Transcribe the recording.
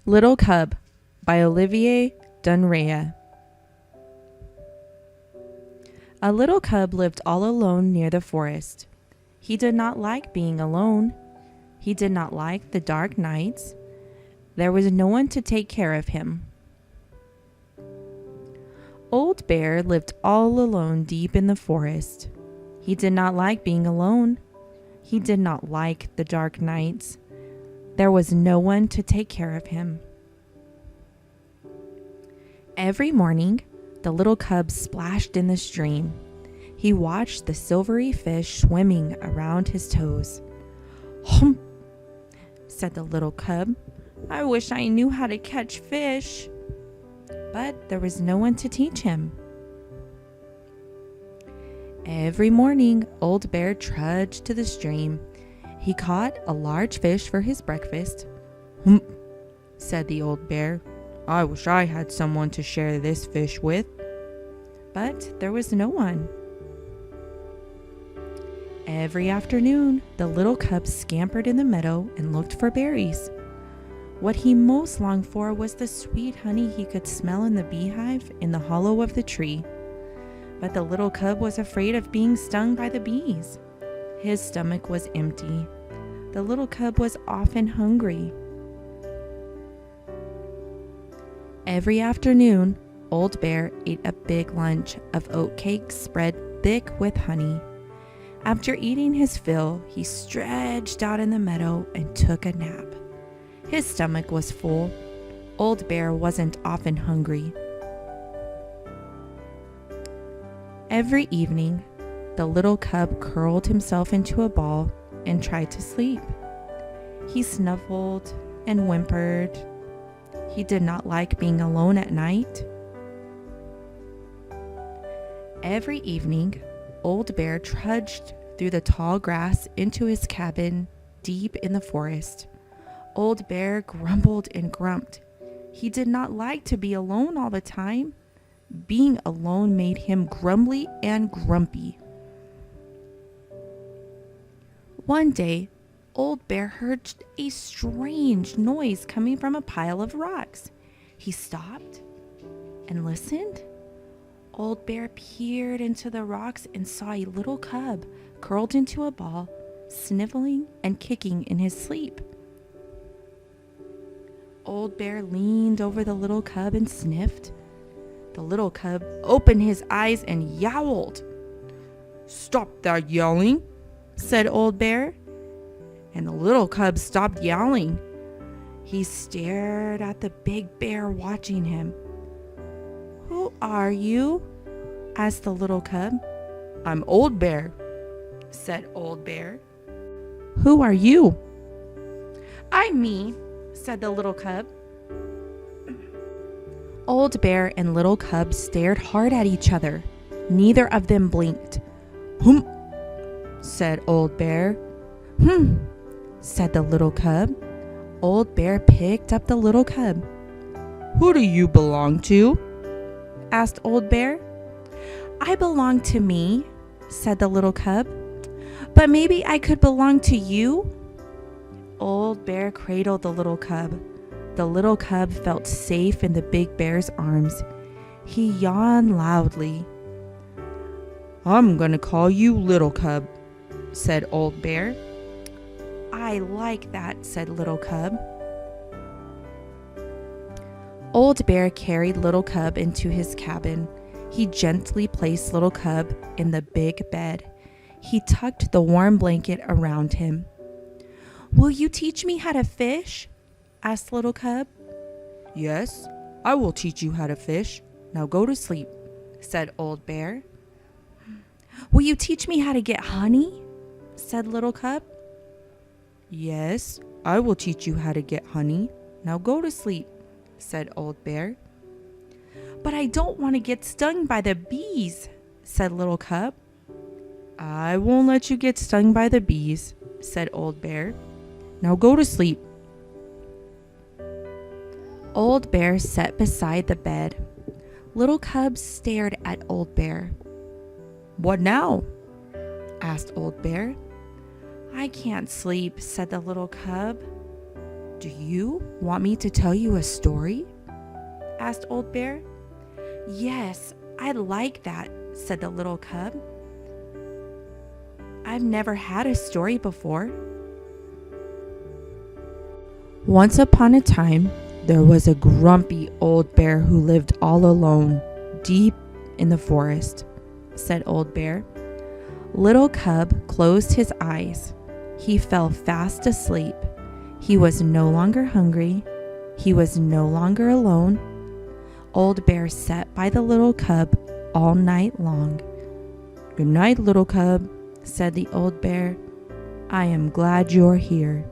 Little Cub by Olivier Dunrea. A little cub lived all alone near the forest. He did not like being alone. He did not like the dark nights. There was no one to take care of him. Old Bear lived all alone deep in the forest. He did not like being alone. He did not like the dark nights. There was no one to take care of him. Every morning, the little cub splashed in the stream. He watched the silvery fish swimming around his toes. "Hump," said the little cub. "I wish I knew how to catch fish." But there was no one to teach him. Every morning, Old Bear trudged to the stream. He caught a large fish for his breakfast. "Hump," said the old bear. "I wish I had someone to share this fish with." But there was no one. Every afternoon, the little cub scampered in the meadow and looked for berries. What he most longed for was the sweet honey he could smell in the beehive in the hollow of the tree. But the little cub was afraid of being stung by the bees. His stomach was empty. The little cub was often hungry. Every afternoon, Old Bear ate a big lunch of oatcake spread thick with honey. After eating his fill, he stretched out in the meadow and took a nap. His stomach was full. Old Bear wasn't often hungry. Every evening, the little cub curled himself into a ball and tried to sleep. He snuffled and whimpered. He did not like being alone at night. Every evening, Old Bear trudged through the tall grass into his cabin deep in the forest. Old Bear grumbled and grumped. He did not like to be alone all the time. Being alone made him grumbly and grumpy. One day, Old Bear heard a strange noise coming from a pile of rocks. He stopped and listened. Old Bear peered into the rocks and saw a little cub curled into a ball, sniveling and kicking in his sleep. Old Bear leaned over the little cub and sniffed. The little cub opened his eyes and yowled. "Stop that yelling," said Old Bear. And the little cub stopped yowling. He stared at the big bear watching him. "Who are you?" asked the little cub. "I'm Old Bear," said Old Bear. "Who are you?" "I'm me," said the little cub. Old Bear and little cub stared hard at each other. Neither of them blinked. "Hump," said Old Bear. Said the little cub. Old Bear picked up the little cub. "Who do you belong to?" asked Old Bear. "I belong to me," said the little cub. "But maybe I could belong to you?" Old Bear cradled the little cub. The little cub felt safe in the big bear's arms. He yawned loudly. "I'm gonna call you Little Cub," said Old Bear. "I like that," said Little Cub. Old Bear carried Little Cub into his cabin. He gently placed Little Cub in the big bed. He tucked the warm blanket around him. "Will you teach me how to fish?" asked Little Cub. "Yes, I will teach you how to fish. Now go to sleep," said Old Bear. "Will you teach me how to get honey?" said Little Cub. "Yes, I will teach you how to get honey. Now go to sleep," said Old Bear. "But I don't want to get stung by the bees," said Little Cub. "I won't let you get stung by the bees," said Old Bear. "Now go to sleep." Old Bear sat beside the bed. Little Cub stared at Old Bear. "What now?" asked Old Bear. "I can't sleep," said the little cub. "Do you want me to tell you a story?" asked Old Bear. "Yes, I'd like that," said the little cub. "I've never had a story before." Once upon a time, there was a grumpy old bear who lived all alone, deep in the forest, said Old Bear. Little Cub closed his eyes. He fell fast asleep. He was no longer hungry. He was no longer alone. Old Bear sat by the little cub all night long. "Good night, little cub," said the old bear. "I am glad you're here."